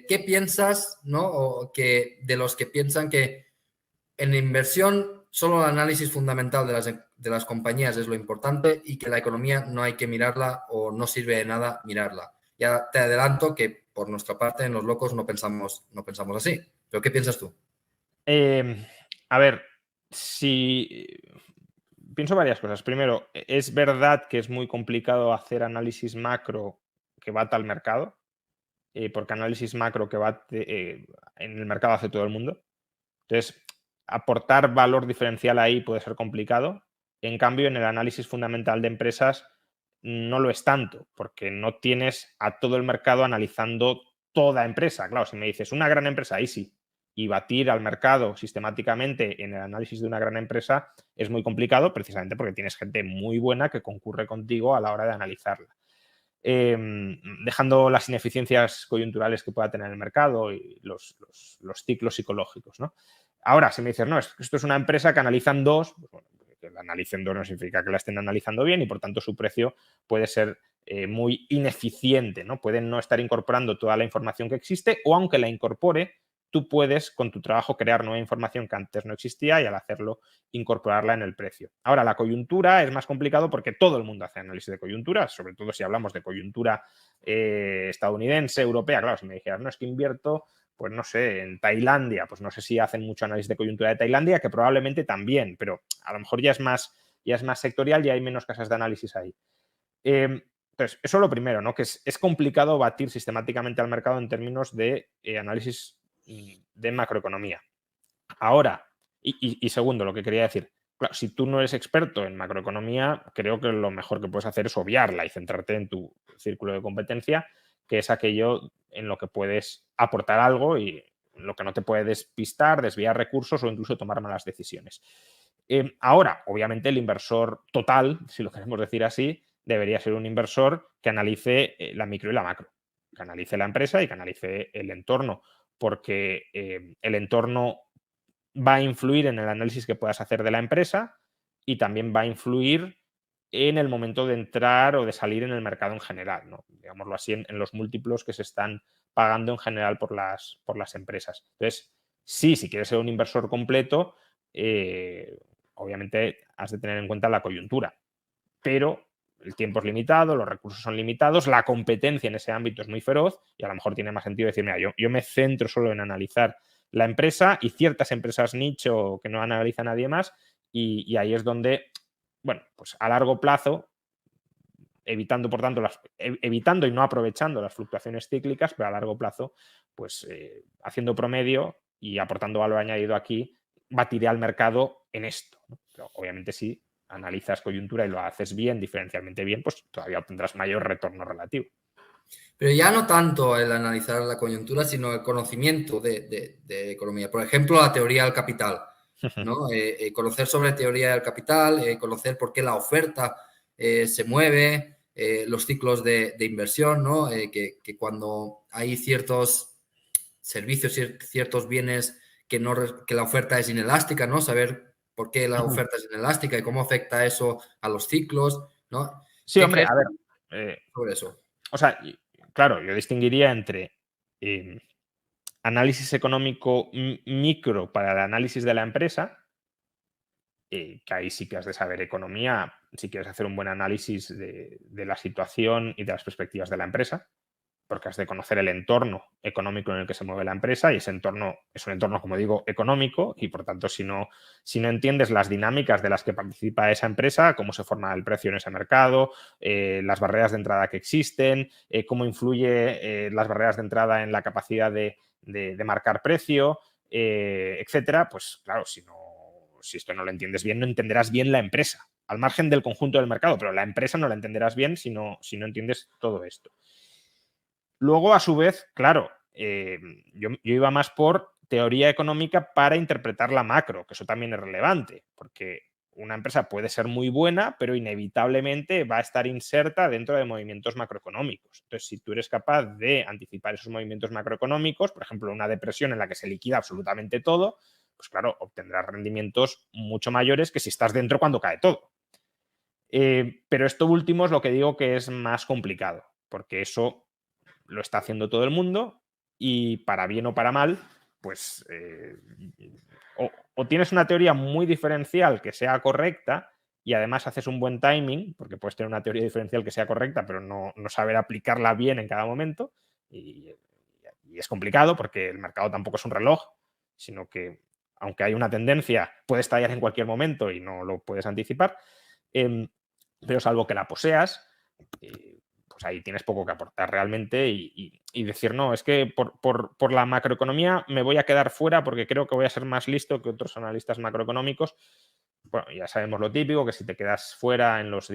¿qué piensas, ¿no? O que de los que piensan que en inversión solo el análisis fundamental de las compañías es lo importante y que la economía no hay que mirarla o no sirve de nada mirarla? Ya te adelanto que por nuestra parte en Los Locos no pensamos así. ¿Pero qué piensas tú? A ver, si pienso varias cosas. Primero, es verdad que es muy complicado hacer análisis macro que bata al mercado, porque análisis macro que bate en el mercado hace todo el mundo. Entonces, aportar valor diferencial ahí puede ser complicado. En cambio, en el análisis fundamental de empresas no lo es tanto, porque no tienes a todo el mercado analizando toda empresa. Claro, si me dices una gran empresa, ahí sí. Y batir al mercado sistemáticamente en el análisis de una gran empresa es muy complicado, precisamente porque tienes gente muy buena que concurre contigo a la hora de analizarla. Dejando las ineficiencias coyunturales que pueda tener el mercado y los ciclos psicológicos, ¿no? Ahora, si me dices, no, esto es una empresa que analizan dos, pues bueno, que la analicen dos no significa que la estén analizando bien y por tanto su precio puede ser muy ineficiente, ¿no? Pueden no estar incorporando toda la información que existe o aunque la incorpore, tú puedes con tu trabajo crear nueva información que antes no existía y al hacerlo incorporarla en el precio. Ahora, la coyuntura es más complicado porque todo el mundo hace análisis de coyuntura, sobre todo si hablamos de coyuntura estadounidense, europea. Claro, si me dijeras, no, es que invierto, pues no sé, en Tailandia, pues no sé si hacen mucho análisis de coyuntura de Tailandia, que probablemente también, pero a lo mejor ya es más sectorial y hay menos casas de análisis ahí. Entonces, eso es lo primero, ¿no? Que es complicado batir sistemáticamente al mercado en términos de análisis de macroeconomía. Ahora, y segundo, lo que quería decir, claro, si tú no eres experto en macroeconomía, creo que lo mejor que puedes hacer es obviarla y centrarte en tu círculo de competencia, que es aquello en lo que puedes aportar algo y lo que no te puede despistar, desviar recursos o incluso tomar malas decisiones. Ahora, obviamente, el inversor total, si lo queremos decir así, debería ser un inversor que analice la micro y la macro, que analice la empresa y que analice el entorno, porque el entorno va a influir en el análisis que puedas hacer de la empresa y también va a influir en el momento de entrar o de salir en el mercado en general, ¿no? Digámoslo así, en los múltiplos que se están pagando en general por las empresas. Entonces, sí, si quieres ser un inversor completo, obviamente has de tener en cuenta la coyuntura, pero el tiempo es limitado, los recursos son limitados, la competencia en ese ámbito es muy feroz y a lo mejor tiene más sentido decir, mira, yo me centro solo en analizar la empresa y ciertas empresas nicho que no analiza nadie más y ahí es donde, bueno, pues a largo plazo, evitando, por tanto, evitando y no aprovechando las fluctuaciones cíclicas, pero a largo plazo, pues haciendo promedio y aportando valor añadido aquí, batiré al mercado en esto, ¿no? Pero obviamente si analizas coyuntura y lo haces bien, diferencialmente bien, pues todavía obtendrás mayor retorno relativo. Pero ya no tanto el analizar la coyuntura, sino el conocimiento de economía. Por ejemplo, la teoría del capital, ¿no? Conocer sobre teoría del capital, conocer por qué la oferta se mueve, los ciclos de inversión, ¿no? Que cuando hay ciertos servicios, ciertos bienes que la oferta es inelástica, ¿no? Saber por qué la oferta es inelástica y cómo afecta eso a los ciclos, ¿no? Sí, ¿Qué hombre, crees a ver, sobre eso? o sea, claro, yo distinguiría entre análisis económico micro para el análisis de la empresa, que ahí sí que has de saber economía, si quieres hacer un buen análisis de la situación y de las perspectivas de la empresa, porque has de conocer el entorno económico en el que se mueve la empresa y ese entorno es un entorno, como digo, económico y por tanto si no entiendes las dinámicas de las que participa esa empresa, cómo se forma el precio en ese mercado, las barreras de entrada que existen, cómo influye las barreras de entrada en la capacidad de marcar precio, etcétera, pues claro, si esto no lo entiendes bien, no entenderás bien la empresa, al margen del conjunto del mercado, pero la empresa no la entenderás bien si no entiendes todo esto. Luego, a su vez, claro, yo iba más por teoría económica para interpretar la macro, que eso también es relevante, porque una empresa puede ser muy buena, pero inevitablemente va a estar inserta dentro de movimientos macroeconómicos. Entonces, si tú eres capaz de anticipar esos movimientos macroeconómicos, por ejemplo, una depresión en la que se liquida absolutamente todo, pues claro, obtendrás rendimientos mucho mayores que si estás dentro cuando cae todo. Pero esto último es lo que digo que es más complicado, porque eso lo está haciendo todo el mundo y para bien o para mal, pues o tienes una teoría muy diferencial que sea correcta y además haces un buen timing, porque puedes tener una teoría diferencial que sea correcta, pero no saber aplicarla bien en cada momento, y es complicado porque el mercado tampoco es un reloj, sino que aunque hay una tendencia, puede estallar en cualquier momento y no lo puedes anticipar, pero salvo que la poseas, pues ahí tienes poco que aportar realmente y decir, no, es que por la macroeconomía me voy a quedar fuera porque creo que voy a ser más listo que otros analistas macroeconómicos. Bueno, ya sabemos lo típico, que si te quedas fuera en los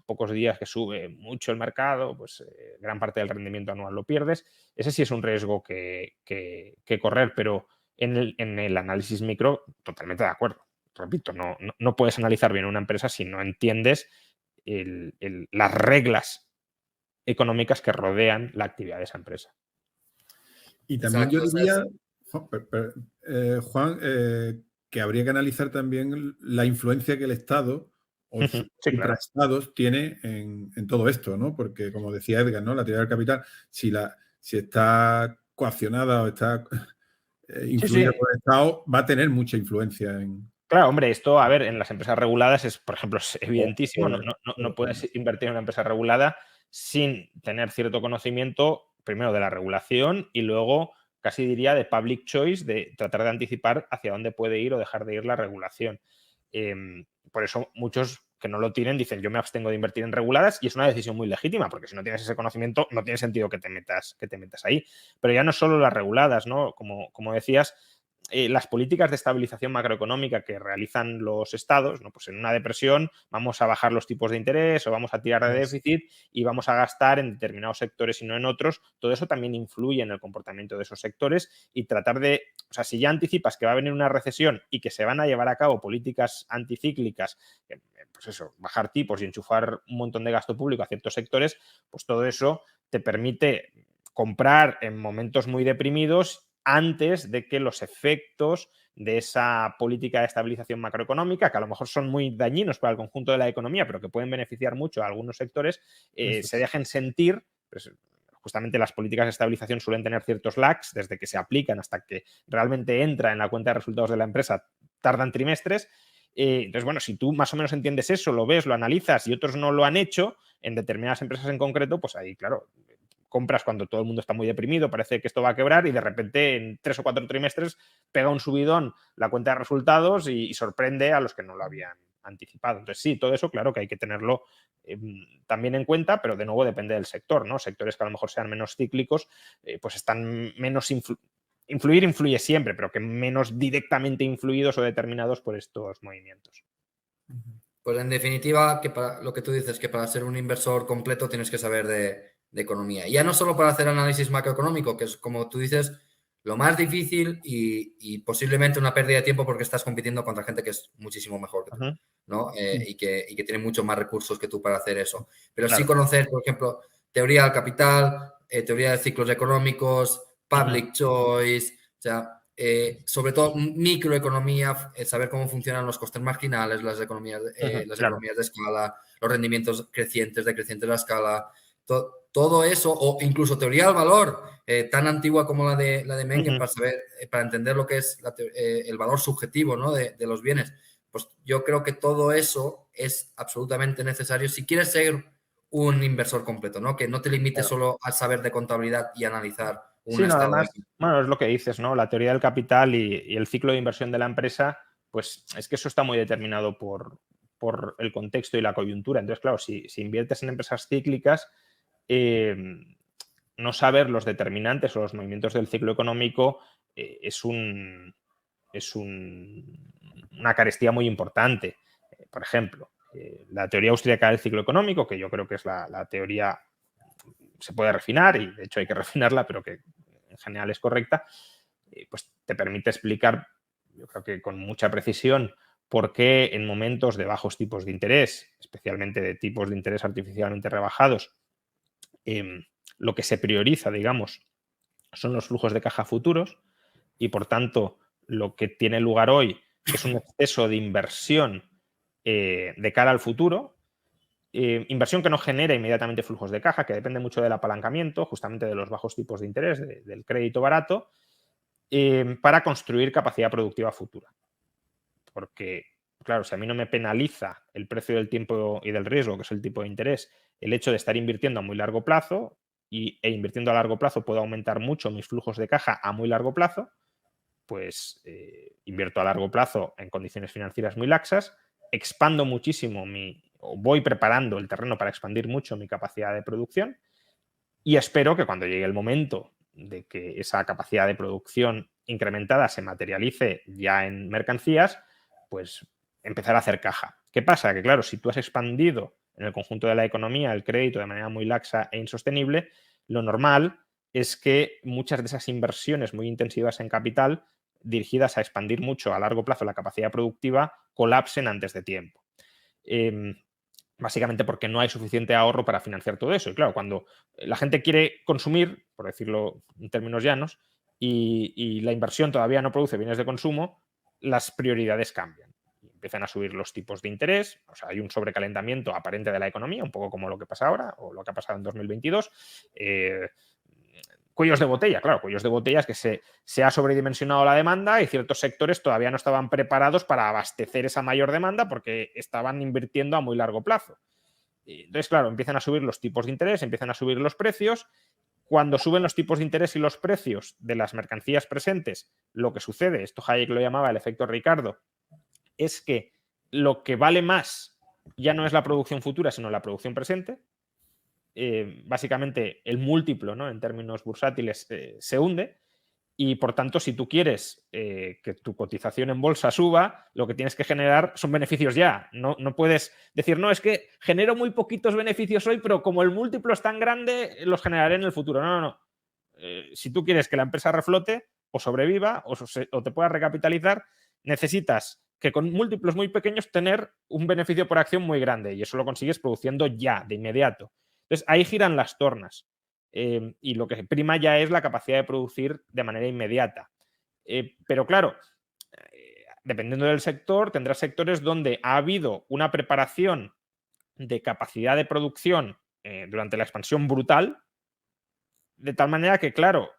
pocos días que sube mucho el mercado, pues gran parte del rendimiento anual lo pierdes. Ese sí es un riesgo que correr, pero en el análisis micro, totalmente de acuerdo. Repito, no puedes analizar bien una empresa si no entiendes las reglas económicas que rodean la actividad de esa empresa. Y también yo Exacto, diría, Juan, que habría que analizar también la influencia que el Estado o Sí, claro. intraestados tiene en todo esto, ¿no? Porque, como decía Edgar, ¿no? La teoría del capital, si está coaccionada o está influida por el Estado, va a tener mucha influencia en... Claro, hombre, esto, a ver, en las empresas reguladas es, por ejemplo, es evidentísimo. No puedes invertir en una empresa regulada sin tener cierto conocimiento, primero de la regulación y luego, casi diría, de public choice, de tratar de anticipar hacia dónde puede ir o dejar de ir la regulación. Por eso muchos que no lo tienen dicen, yo me abstengo de invertir en reguladas, y es una decisión muy legítima, porque si no tienes ese conocimiento no tiene sentido que te metas ahí. Pero ya no solo las reguladas, ¿no? Como decías, las políticas de estabilización macroeconómica que realizan los estados, ¿no? Pues en una depresión vamos a bajar los tipos de interés o vamos a tirar de déficit y vamos a gastar en determinados sectores y no en otros. Todo eso también influye en el comportamiento de esos sectores, y tratar de, o sea, si ya anticipas que va a venir una recesión y que se van a llevar a cabo políticas anticíclicas, pues eso, bajar tipos y enchufar un montón de gasto público a ciertos sectores, pues todo eso te permite comprar en momentos muy deprimidos antes de que los efectos de esa política de estabilización macroeconómica, que a lo mejor son muy dañinos para el conjunto de la economía, pero que pueden beneficiar mucho a algunos sectores, se dejen sentir. Pues, justamente las políticas de estabilización suelen tener ciertos lags, desde que se aplican hasta que realmente entra en la cuenta de resultados de la empresa, tardan trimestres. Entonces, bueno, si tú más o menos entiendes eso, lo ves, lo analizas y otros no lo han hecho, en determinadas empresas en concreto, pues ahí, claro, compras cuando todo el mundo está muy deprimido, parece que esto va a quebrar, y de repente en 3 o 4 trimestres pega un subidón la cuenta de resultados y sorprende a los que no lo habían anticipado. Entonces sí, todo eso claro que hay que tenerlo también en cuenta, pero de nuevo depende del sector, ¿no? Sectores que a lo mejor sean menos cíclicos, pues están menos influye siempre, pero que menos directamente influidos o determinados por estos movimientos. Pues en definitiva, que para lo que tú dices, que para ser un inversor completo tienes que saber de economía. Ya no solo para hacer análisis macroeconómico, que es, como tú dices, lo más difícil y posiblemente una pérdida de tiempo, porque estás compitiendo contra gente que es muchísimo mejor que tú, ¿no? Y que tiene muchos más recursos que tú para hacer eso. Pero sí conocer, por ejemplo, teoría del capital, teoría de ciclos económicos, public choice, o sea, sobre todo microeconomía, saber cómo funcionan los costes marginales, las economías de escala, los rendimientos crecientes, decrecientes de la escala, todo eso, o incluso teoría del valor, tan antigua como la de Mengen, para saber, para entender lo que es el valor subjetivo, ¿no? de los bienes. Pues yo creo que todo eso es absolutamente necesario si quieres ser un inversor completo, ¿no? Que no te limites solo a saber de contabilidad y analizar un Sí, no, estado. además, bueno, es lo que dices, ¿no? La teoría del capital y el ciclo de inversión de la empresa, pues es que eso está muy determinado por el contexto y la coyuntura. Entonces, claro, si inviertes en empresas cíclicas, no saber los determinantes o los movimientos del ciclo económico es una carestía muy importante. Por ejemplo, la teoría austríaca del ciclo económico, que yo creo que es la teoría, se puede refinar y de hecho hay que refinarla, pero que en general es correcta, pues te permite explicar, yo creo que con mucha precisión, por qué en momentos de bajos tipos de interés, especialmente de tipos de interés artificialmente rebajados, lo que se prioriza, digamos, son los flujos de caja futuros, y por tanto lo que tiene lugar hoy es un exceso de inversión de cara al futuro, Inversión que no genera inmediatamente flujos de caja, que depende mucho del apalancamiento, justamente de los bajos tipos de interés, del crédito barato, para construir capacidad productiva futura. Porque, claro, si a mí no me penaliza el precio del tiempo y del riesgo, que es el tipo de interés, el hecho de estar invirtiendo a muy largo plazo e invirtiendo a largo plazo puedo aumentar mucho mis flujos de caja a muy largo plazo, pues invierto a largo plazo en condiciones financieras muy laxas, expando muchísimo o voy preparando el terreno para expandir mucho mi capacidad de producción y espero que cuando llegue el momento de que esa capacidad de producción incrementada se materialice ya en mercancías, pues empezar a hacer caja. ¿Qué pasa? Que claro, si tú has expandido en el conjunto de la economía el crédito de manera muy laxa e insostenible, lo normal es que muchas de esas inversiones muy intensivas en capital dirigidas a expandir mucho a largo plazo la capacidad productiva colapsen antes de tiempo. Básicamente porque no hay suficiente ahorro para financiar todo eso. Y claro, cuando la gente quiere consumir, por decirlo en términos llanos, y la inversión todavía no produce bienes de consumo, las prioridades cambian. Empiezan a subir los tipos de interés, o sea, hay un sobrecalentamiento aparente de la economía, un poco como lo que pasa ahora o lo que ha pasado en 2022. Cuellos de botella, claro, cuellos de botella es que se ha sobredimensionado la demanda y ciertos sectores todavía no estaban preparados para abastecer esa mayor demanda porque estaban invirtiendo a muy largo plazo. Entonces, claro, empiezan a subir los tipos de interés, empiezan a subir los precios. Cuando suben los tipos de interés y los precios de las mercancías presentes, lo que sucede, esto Hayek lo llamaba el efecto Ricardo, es que lo que vale más ya no es la producción futura, sino la producción presente. Básicamente el múltiplo, ¿no?, en términos bursátiles se hunde y por tanto si tú quieres que tu cotización en bolsa suba, lo que tienes que generar son beneficios ya. No puedes decir, no, es que genero muy poquitos beneficios hoy, pero como el múltiplo es tan grande, los generaré en el futuro. No. Si tú quieres que la empresa reflote o sobreviva o te puedas recapitalizar, necesitas que con múltiplos muy pequeños tener un beneficio por acción muy grande y eso lo consigues produciendo ya, de inmediato. Entonces, ahí giran las tornas y lo que prima ya es la capacidad de producir de manera inmediata. Pero claro, dependiendo del sector, tendrás sectores donde ha habido una preparación de capacidad de producción durante la expansión brutal, de tal manera que, claro,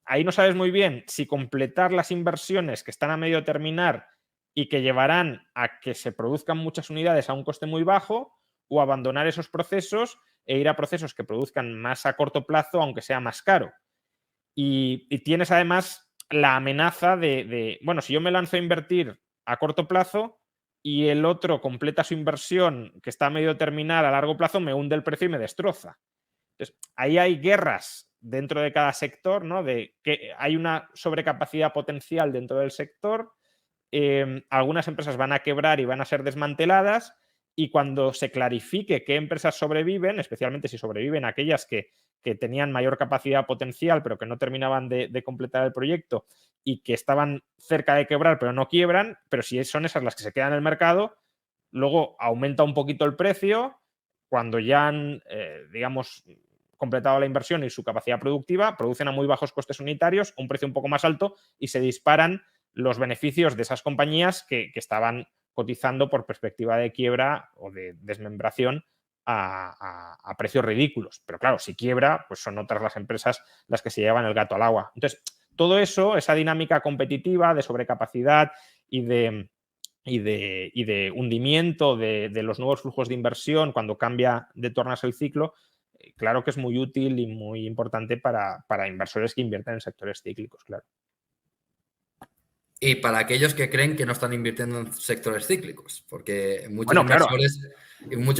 ahí no sabes muy bien si completar las inversiones que están a medio terminar y que llevarán a que se produzcan muchas unidades a un coste muy bajo, o abandonar esos procesos e ir a procesos que produzcan más a corto plazo, aunque sea más caro. Y tienes además la amenaza bueno, si yo me lanzo a invertir a corto plazo y el otro completa su inversión que está a medio terminar a largo plazo, me hunde el precio y me destroza. Entonces, ahí hay guerras dentro de cada sector, ¿no? De que hay una sobrecapacidad potencial dentro del sector, algunas empresas van a quebrar y van a ser desmanteladas. Y cuando se clarifique qué empresas sobreviven, especialmente si sobreviven aquellas que tenían mayor capacidad potencial pero que no terminaban de completar el proyecto y que estaban cerca de quebrar pero no quiebran, pero si son esas las que se quedan en el mercado, luego aumenta un poquito el precio. Cuando ya han, digamos, completado la inversión y su capacidad productiva, producen a muy bajos costes unitarios, un precio un poco más alto y se disparan los beneficios de esas compañías que estaban cotizando por perspectiva de quiebra o de desmembración a precios ridículos. Pero claro, si quiebra, pues son otras las empresas las que se llevan el gato al agua. Entonces, todo eso, esa dinámica competitiva de sobrecapacidad y de hundimiento de los nuevos flujos de inversión cuando cambia de tornas el ciclo, claro que es muy útil y muy importante para inversores que invierten en sectores cíclicos, claro. Y para aquellos que creen que no están invirtiendo en sectores cíclicos, porque muchos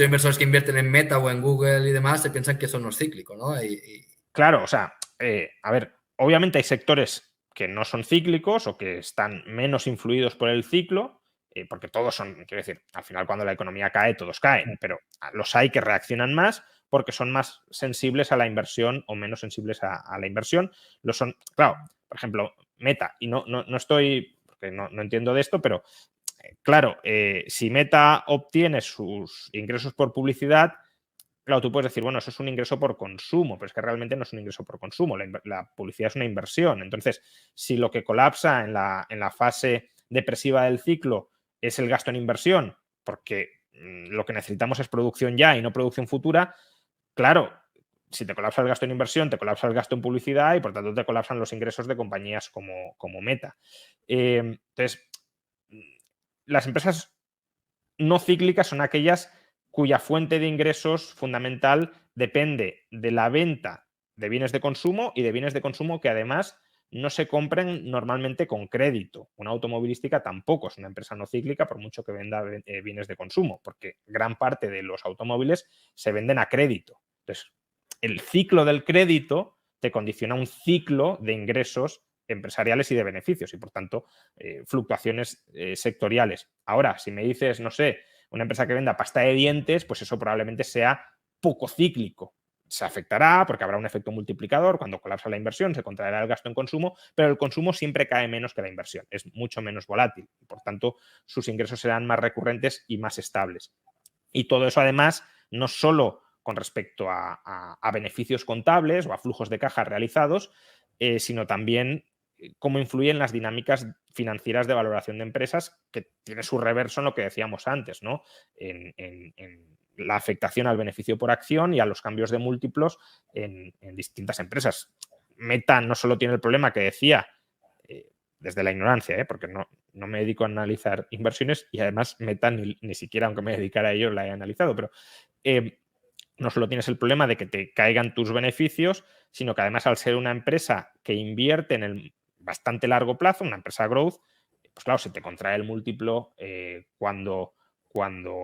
inversores que invierten en Meta o en Google y demás se piensan que eso no es cíclico, ¿no? Claro, o sea, a ver, obviamente hay sectores que no son cíclicos o que están menos influidos por el ciclo, porque todos son, quiero decir, al final cuando la economía cae, todos caen, pero los hay que reaccionan más porque son más sensibles a la inversión o menos sensibles a la inversión. Lo son, claro, por ejemplo, Meta, y no estoy, porque no entiendo de esto, pero claro, si Meta obtiene sus ingresos por publicidad, claro, tú puedes decir, bueno, eso es un ingreso por consumo, pero es que realmente no es un ingreso por consumo, la publicidad es una inversión. Entonces, si lo que colapsa en la fase depresiva del ciclo es el gasto en inversión, porque lo que necesitamos es producción ya y no producción futura, claro, si te colapsa el gasto en inversión, te colapsa el gasto en publicidad y por tanto te colapsan los ingresos de compañías como Meta. Entonces, las empresas no cíclicas son aquellas cuya fuente de ingresos fundamental depende de la venta de bienes de consumo y de bienes de consumo que además no se compren normalmente con crédito. Una automovilística tampoco es una empresa no cíclica por mucho que venda bienes de consumo, porque gran parte de los automóviles se venden a crédito. Entonces, el ciclo del crédito te condiciona un ciclo de ingresos empresariales y de beneficios y, por tanto, fluctuaciones sectoriales. Ahora, si me dices, no sé, una empresa que venda pasta de dientes, pues eso probablemente sea poco cíclico. Se afectará porque habrá un efecto multiplicador. Cuando colapsa la inversión, se contraerá el gasto en consumo, pero el consumo siempre cae menos que la inversión. Es mucho menos volátil y, por tanto, sus ingresos serán más recurrentes y más estables. Y todo eso, además, no solo con respecto a beneficios contables o a flujos de caja realizados, sino también cómo influyen las dinámicas financieras de valoración de empresas, que tiene su reverso en lo que decíamos antes, ¿no? En la afectación al beneficio por acción y a los cambios de múltiplos en distintas empresas. Meta no solo tiene el problema que decía, desde la ignorancia, porque no me dedico a analizar inversiones y además Meta ni siquiera, aunque me dedicara a ello, la he analizado, pero no solo tienes el problema de que te caigan tus beneficios, sino que además al ser una empresa que invierte en el bastante largo plazo, una empresa growth, pues claro, se te contrae el múltiplo cuando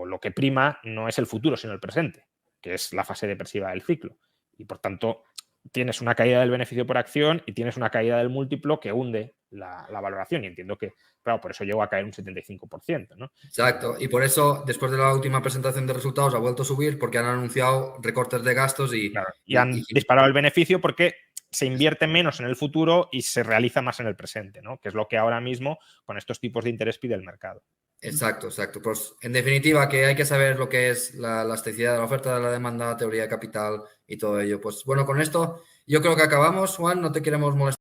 lo que prima no es el futuro, sino el presente, que es la fase depresiva del ciclo. Y por tanto, tienes una caída del beneficio por acción y tienes una caída del múltiplo que hunde la valoración. Y entiendo que, claro, por eso llegó a caer un 75%, ¿no? Exacto. Y por eso, después de la última presentación de resultados, ha vuelto a subir porque han anunciado recortes de gastos y, claro, y han disparado el beneficio porque se invierte menos en el futuro y se realiza más en el presente, ¿no? Que es lo que ahora mismo con estos tipos de interés pide el mercado. Exacto, exacto. Pues en definitiva que hay que saber lo que es la elasticidad de la oferta, de la demanda, teoría de capital y todo ello. Pues bueno, con esto yo creo que acabamos, Juan, no te queremos molestar.